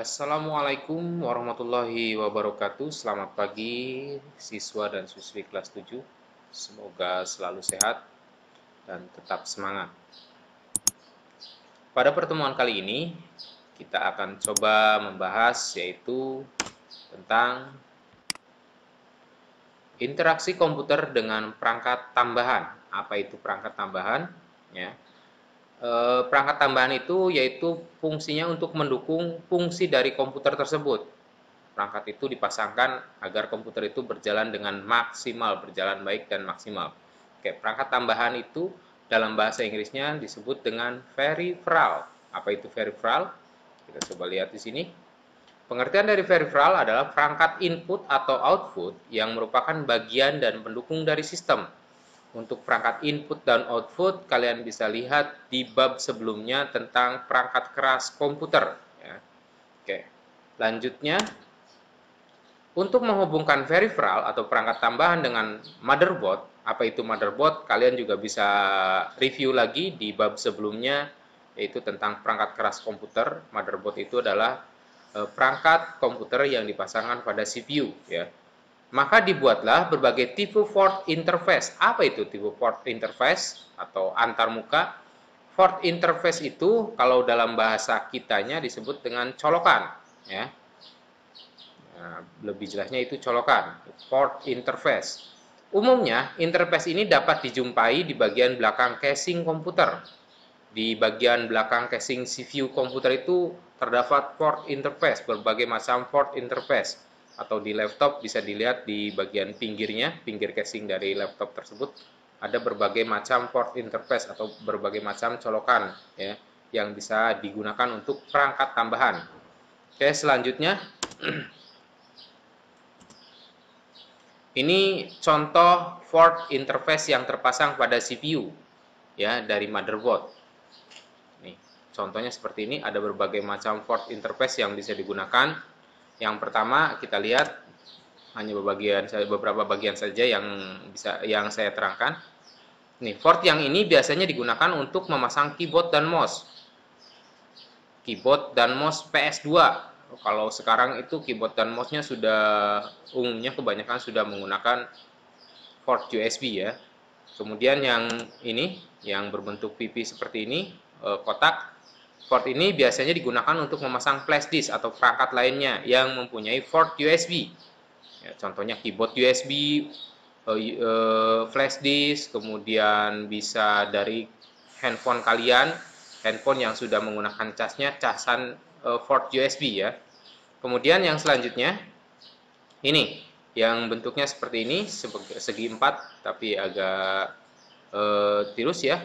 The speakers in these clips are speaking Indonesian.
Assalamualaikum warahmatullahi wabarakatuh. Selamat pagi siswa dan siswi kelas 7. Semoga selalu sehat dan tetap semangat. Pada pertemuan kali ini kita akan coba membahas yaitu tentang interaksi komputer dengan perangkat tambahan. Apa itu perangkat tambahan? Ya. Perangkat tambahan itu yaitu fungsinya untuk mendukung fungsi dari komputer tersebut. Perangkat itu dipasangkan agar komputer itu berjalan dengan maksimal, berjalan baik dan maksimal. Oke, perangkat tambahan itu dalam bahasa Inggrisnya disebut dengan peripheral. Apa itu peripheral? Kita coba lihat di sini. Pengertian dari peripheral adalah perangkat input atau output yang merupakan bagian dan pendukung dari sistem. Untuk perangkat input dan output, kalian bisa lihat di bab sebelumnya tentang perangkat keras komputer. Ya. Oke, lanjutnya, untuk menghubungkan peripheral atau perangkat tambahan dengan motherboard, apa itu motherboard? Kalian juga bisa review lagi di bab sebelumnya, yaitu tentang perangkat keras komputer. Motherboard itu adalah perangkat komputer yang dipasangkan pada CPU, ya. Maka dibuatlah berbagai tipe port interface. Apa itu tipe port interface atau antarmuka? Port interface itu kalau dalam bahasa kitanya disebut dengan colokan, ya. Nah, lebih jelasnya itu colokan, port interface. Umumnya, interface ini dapat dijumpai di bagian belakang casing komputer. Di bagian belakang casing CPU komputer itu terdapat port interface, berbagai macam port interface. Atau di laptop bisa dilihat di bagian pinggirnya, pinggir casing dari laptop tersebut, ada berbagai macam port interface atau berbagai macam colokan, ya, yang bisa digunakan untuk perangkat tambahan. Oke, selanjutnya ini contoh port interface yang terpasang pada CPU, ya, dari motherboard. Nih, contohnya seperti ini, ada berbagai macam port interface yang bisa digunakan. Yang pertama kita lihat hanya beberapa bagian saja yang saya terangkan. Nih, port yang ini biasanya digunakan untuk memasang keyboard dan mouse. Keyboard dan mouse PS2. Kalau sekarang itu keyboard dan mouse-nya sudah umumnya kebanyakan sudah menggunakan port USB, ya. Kemudian yang ini yang berbentuk pipi seperti ini, kotak. Port ini biasanya digunakan untuk memasang flash disk atau perangkat lainnya yang mempunyai port USB. Ya, contohnya keyboard USB, flash disk, kemudian bisa dari handphone kalian, handphone yang sudah menggunakan casnya, casan port USB, ya. Kemudian yang selanjutnya, ini yang bentuknya seperti ini, segi 4 tapi agak tirus, ya,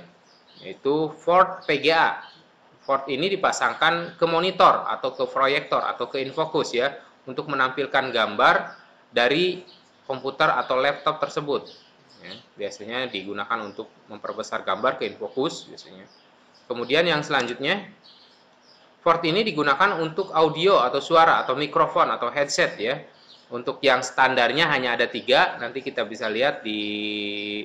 yaitu port VGA. Port ini dipasangkan ke monitor atau ke proyektor atau ke infocus, ya, untuk menampilkan gambar dari komputer atau laptop tersebut. Ya, biasanya digunakan untuk memperbesar gambar ke infocus biasanya. Kemudian yang selanjutnya, port ini digunakan untuk audio atau suara atau mikrofon atau headset, ya. Untuk yang standarnya hanya ada 3, nanti kita bisa lihat di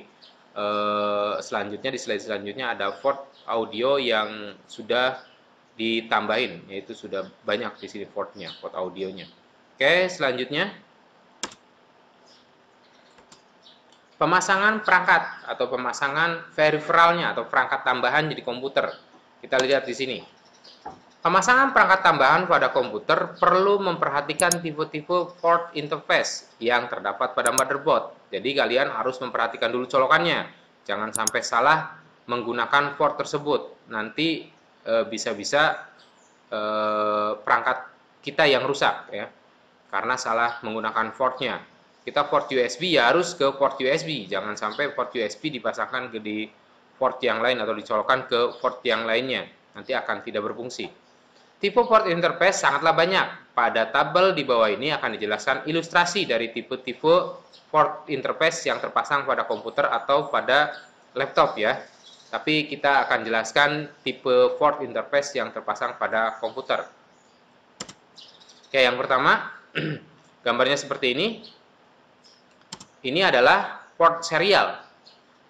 selanjutnya, di slide selanjutnya ada port audio yang sudah ditambahin, yaitu sudah banyak di sini portnya, port audionya. Oke, selanjutnya pemasangan perangkat atau pemasangan peripheralnya atau perangkat tambahan di komputer. Kita lihat di sini. Pemasangan perangkat tambahan pada komputer perlu memperhatikan tipe-tipe port interface yang terdapat pada motherboard. Jadi kalian harus memperhatikan dulu colokannya. Jangan sampai salah menggunakan port tersebut. Nanti bisa-bisa perangkat kita yang rusak, ya, karena salah menggunakan portnya. Kita port USB ya harus ke port USB. Jangan sampai port USB dipasangkan di port yang lain atau dicolokkan ke port yang lainnya. Nanti akan tidak berfungsi. Tipe port interface sangatlah banyak. Pada tabel di bawah ini akan dijelaskan ilustrasi dari tipe-tipe port interface yang terpasang pada komputer atau pada laptop, ya. Tapi kita akan jelaskan tipe port interface yang terpasang pada komputer. Oke, yang pertama, gambarnya seperti ini. Ini adalah port serial.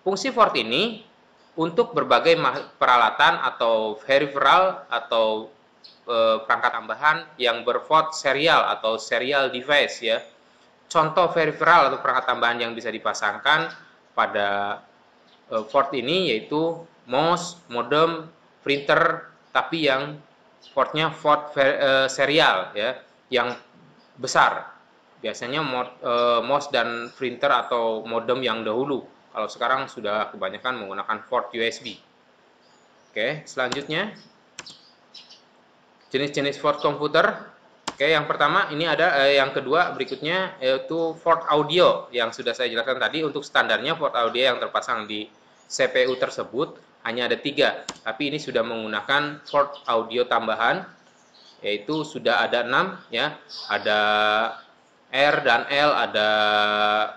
Fungsi port ini untuk berbagai peralatan atau peripheral atau perangkat tambahan yang berport serial atau serial device ya. Contoh peripheral atau perangkat tambahan yang bisa dipasangkan pada port ini yaitu mouse, modem, printer, tapi yang portnya port serial ya, yang besar. Biasanya mouse dan printer atau modem yang dahulu. Kalau sekarang sudah kebanyakan menggunakan port USB. Oke, selanjutnya jenis-jenis port komputer. Oke, yang pertama ini ada yang kedua berikutnya yaitu port audio yang sudah saya jelaskan tadi. Untuk standarnya port audio yang terpasang di CPU tersebut hanya ada 3, tapi ini sudah menggunakan port audio tambahan, yaitu sudah ada 6 ya, ada R dan L, ada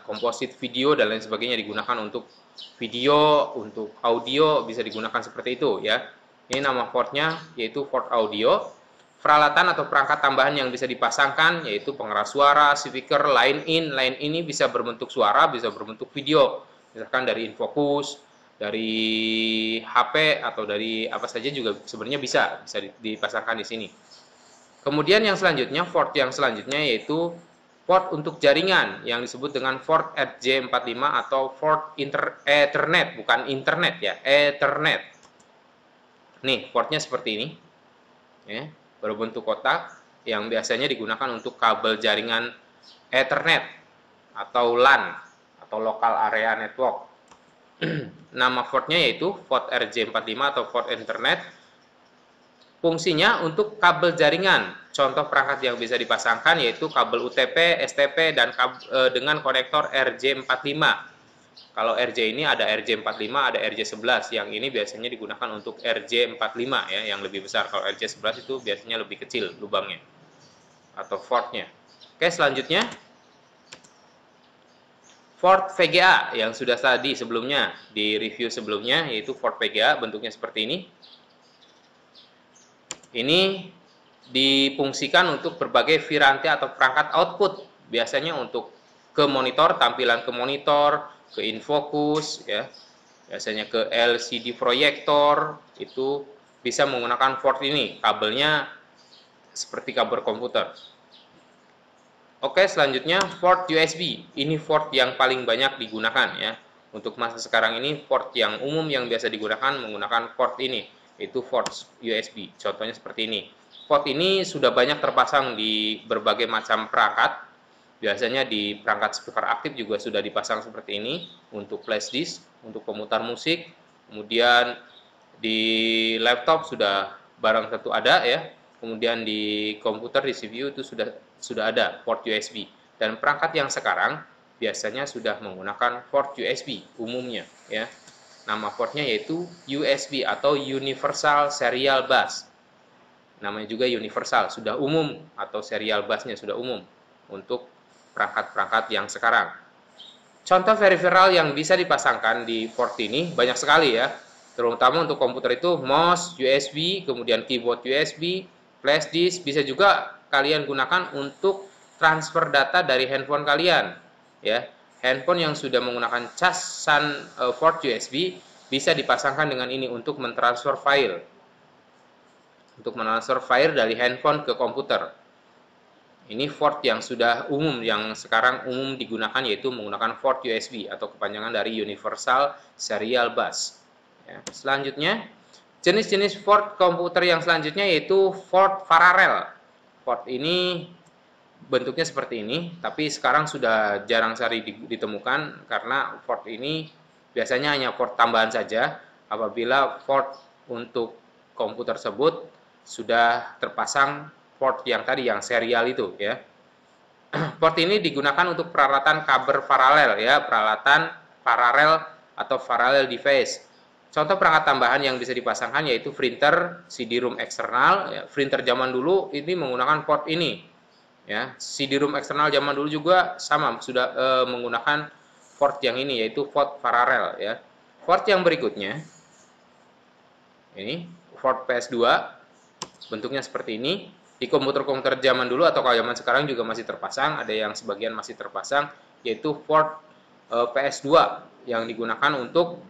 komposit video dan lain sebagainya, digunakan untuk video, untuk audio bisa digunakan seperti itu ya. Ini nama portnya yaitu port audio. Peralatan atau perangkat tambahan yang bisa dipasangkan yaitu pengeras suara, speaker, line in. Line ini bisa berbentuk suara, bisa berbentuk video. Misalkan dari infocus, dari HP atau dari apa saja juga sebenarnya bisa dipasangkan di sini. Kemudian yang selanjutnya, port yang selanjutnya yaitu port untuk jaringan yang disebut dengan port RJ45 atau port Ethernet, bukan internet ya, Ethernet. Nih, portnya seperti ini. Ya, berbentuk kotak yang biasanya digunakan untuk kabel jaringan Ethernet atau LAN atau Local Area Network. Nama portnya yaitu port RJ45 atau port Ethernet. Fungsinya untuk kabel jaringan. Contoh perangkat yang bisa dipasangkan yaitu kabel UTP, STP, dan dengan konektor RJ45. Kalau RJ ini ada RJ45, ada RJ11. Yang ini biasanya digunakan untuk RJ45 ya, yang lebih besar. Kalau RJ11 itu biasanya lebih kecil lubangnya atau portnya. Oke, selanjutnya port VGA yang sudah tadi sebelumnya di review sebelumnya, yaitu port VGA bentuknya seperti ini. Ini difungsikan untuk berbagai variante atau perangkat output, biasanya untuk ke monitor, tampilan ke monitor, ke infocus ya, biasanya ke LCD proyektor, itu bisa menggunakan port ini. Kabelnya seperti kabel komputer. Oke, selanjutnya port USB. Ini port yang paling banyak digunakan ya. Untuk masa sekarang ini port yang umum yang biasa digunakan menggunakan port ini, yaitu port USB. Contohnya seperti ini. Port ini sudah banyak terpasang di berbagai macam perangkat. Biasanya di perangkat speaker aktif juga sudah dipasang seperti ini untuk flash disk, untuk pemutar musik. Kemudian di laptop sudah barang tentu ada ya. Kemudian di komputer, di CPU itu sudah ada port USB. Dan perangkat yang sekarang biasanya sudah menggunakan port USB umumnya ya. Nama portnya yaitu USB atau Universal Serial Bus. Namanya juga universal, sudah umum, atau serial busnya sudah umum untuk perangkat-perangkat yang sekarang. Contoh peripheral yang bisa dipasangkan di port ini banyak sekali ya, terutama untuk komputer itu mouse USB, kemudian keyboard USB, flash disk, bisa juga kalian gunakan untuk transfer data dari handphone kalian ya. Handphone yang sudah menggunakan casan port USB bisa dipasangkan dengan ini untuk mentransfer file. Untuk mentransfer file dari handphone ke komputer. Ini port yang sudah umum, yang sekarang umum digunakan yaitu menggunakan port USB atau kepanjangan dari Universal Serial Bus. Ya, selanjutnya, jenis-jenis port komputer yang selanjutnya yaitu port paralel. Port ini bentuknya seperti ini, tapi sekarang sudah jarang sekali ditemukan karena port ini biasanya hanya port tambahan saja apabila port untuk komputer tersebut sudah terpasang port yang tadi, yang serial itu ya. Port ini digunakan untuk peralatan kabel paralel ya, peralatan paralel atau parallel device. Contoh perangkat tambahan yang bisa dipasangkan yaitu printer, CD-ROM eksternal ya. Printer zaman dulu ini menggunakan port ini ya. CD-ROM eksternal zaman dulu juga sama, sudah menggunakan port yang ini yaitu port paralel ya. Port yang berikutnya ini port PS2, bentuknya seperti ini. Di komputer-komputer zaman dulu atau kalau zaman sekarang juga masih terpasang, ada yang sebagian masih terpasang, yaitu port PS2 yang digunakan untuk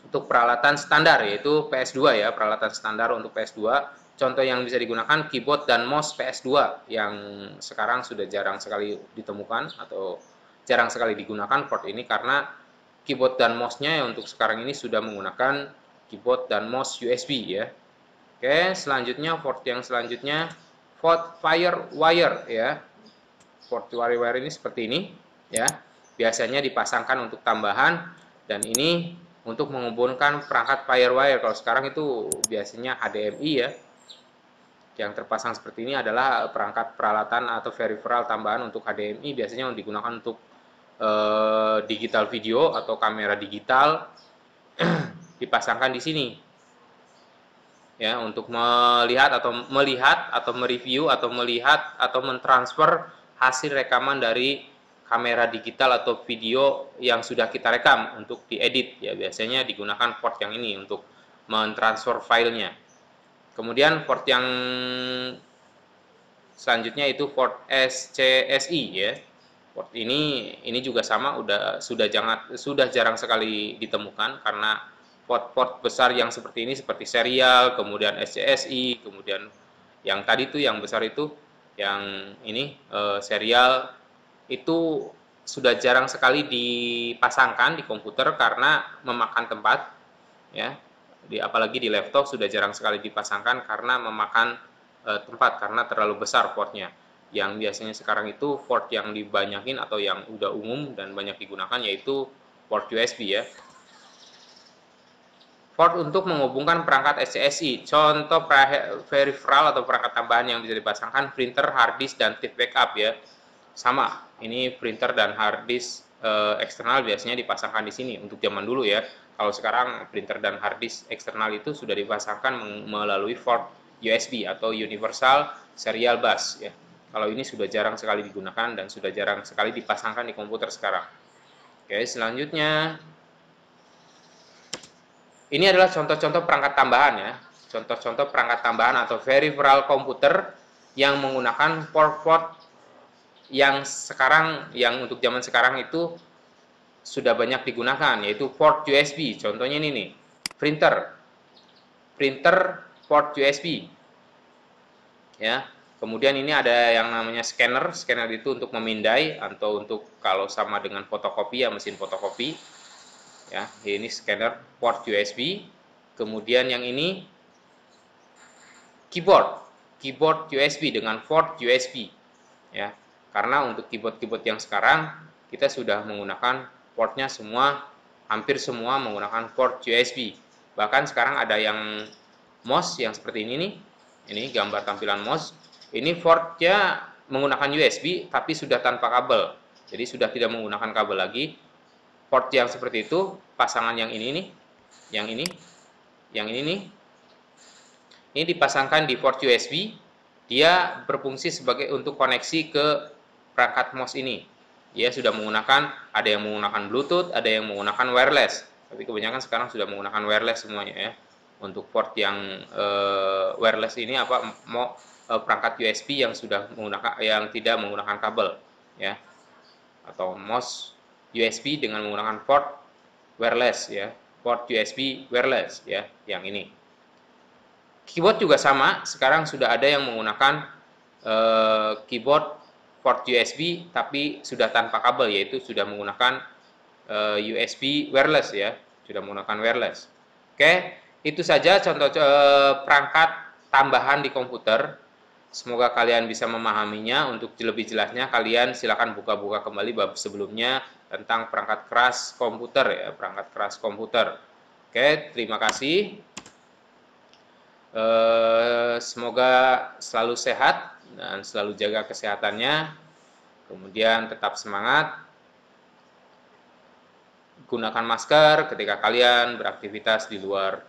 peralatan standar, yaitu PS2 ya, peralatan standar untuk PS2 contoh yang bisa digunakan keyboard dan mouse PS2 yang sekarang sudah jarang sekali ditemukan atau jarang sekali digunakan port ini, karena keyboard dan mouse-nya untuk sekarang ini sudah menggunakan keyboard dan mouse USB ya. Oke, selanjutnya port yang selanjutnya port FireWire ya. Port FireWire ini seperti ini ya. Biasanya dipasangkan untuk tambahan, dan ini untuk menghubungkan perangkat FireWire. Kalau sekarang itu biasanya HDMI ya. Yang terpasang seperti ini adalah perangkat peralatan atau peripheral tambahan untuk HDMI, biasanya digunakan untuk digital video atau kamera digital dipasangkan di sini ya, untuk melihat atau mereview atau melihat atau mentransfer hasil rekaman dari kamera digital atau video yang sudah kita rekam untuk diedit ya. Biasanya digunakan port yang ini untuk mentransfer filenya. Kemudian port yang selanjutnya itu port SCSI ya. Port ini juga sama, sudah jarang sekali ditemukan, karena port-port besar yang seperti ini seperti serial, kemudian SCSI, kemudian yang tadi tuh yang besar itu yang ini serial itu sudah jarang sekali dipasangkan di komputer karena memakan tempat ya. Apalagi di laptop sudah jarang sekali dipasangkan karena memakan tempat, karena terlalu besar portnya. Yang biasanya sekarang itu port yang dibanyakin atau yang udah umum dan banyak digunakan yaitu port USB ya. Port untuk menghubungkan perangkat SCSI. Contoh peripheral atau perangkat tambahan yang bisa dipasangkan printer, hard disk, dan tape backup ya. Sama, ini printer dan hard disk eksternal biasanya dipasangkan di sini untuk zaman dulu ya. Kalau sekarang printer dan hard disk eksternal itu sudah dipasangkan melalui port USB atau Universal Serial Bus ya. Kalau ini sudah jarang sekali digunakan dan sudah jarang sekali dipasangkan di komputer sekarang. Oke, selanjutnya ini adalah contoh-contoh perangkat tambahan ya. Contoh-contoh perangkat tambahan atau peripheral komputer yang menggunakan port-port yang sekarang, yang untuk zaman sekarang itu sudah banyak digunakan, yaitu port USB. Contohnya ini nih, printer port USB ya. Kemudian ini ada yang namanya scanner itu untuk memindai atau untuk kalau sama dengan fotokopi ya, mesin fotokopi ya. Ini scanner port USB. Kemudian yang ini keyboard USB dengan port USB ya. Karena untuk keyboard yang sekarang kita sudah menggunakan portnya semua, hampir semua menggunakan port USB. Bahkan sekarang ada yang mouse yang seperti ini nih. Ini gambar tampilan mouse. Ini portnya menggunakan USB tapi sudah tanpa kabel. Jadi sudah tidak menggunakan kabel lagi. Port yang seperti itu, pasangan yang ini nih, yang ini nih. Ini dipasangkan di port USB. Dia berfungsi sebagai untuk koneksi ke perangkat mouse ini. Dia sudah menggunakan, ada yang menggunakan Bluetooth, ada yang menggunakan wireless. Tapi kebanyakan sekarang sudah menggunakan wireless semuanya ya. Untuk port yang wireless ini perangkat USB yang sudah menggunakan, yang tidak menggunakan kabel ya, atau mouse USB dengan menggunakan port wireless ya, port USB wireless ya, yang ini. Keyboard juga sama, sekarang sudah ada yang menggunakan keyboard port USB tapi sudah tanpa kabel, yaitu sudah menggunakan USB wireless ya, sudah menggunakan wireless. Oke, itu saja contoh perangkat tambahan di komputer. Semoga kalian bisa memahaminya. Untuk lebih jelasnya kalian silakan buka-buka kembali bab sebelumnya tentang perangkat keras komputer ya, perangkat keras komputer. Oke, terima kasih. Semoga selalu sehat dan selalu jaga kesehatannya. Kemudian tetap semangat. Gunakan masker ketika kalian beraktivitas di luar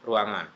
ruangan.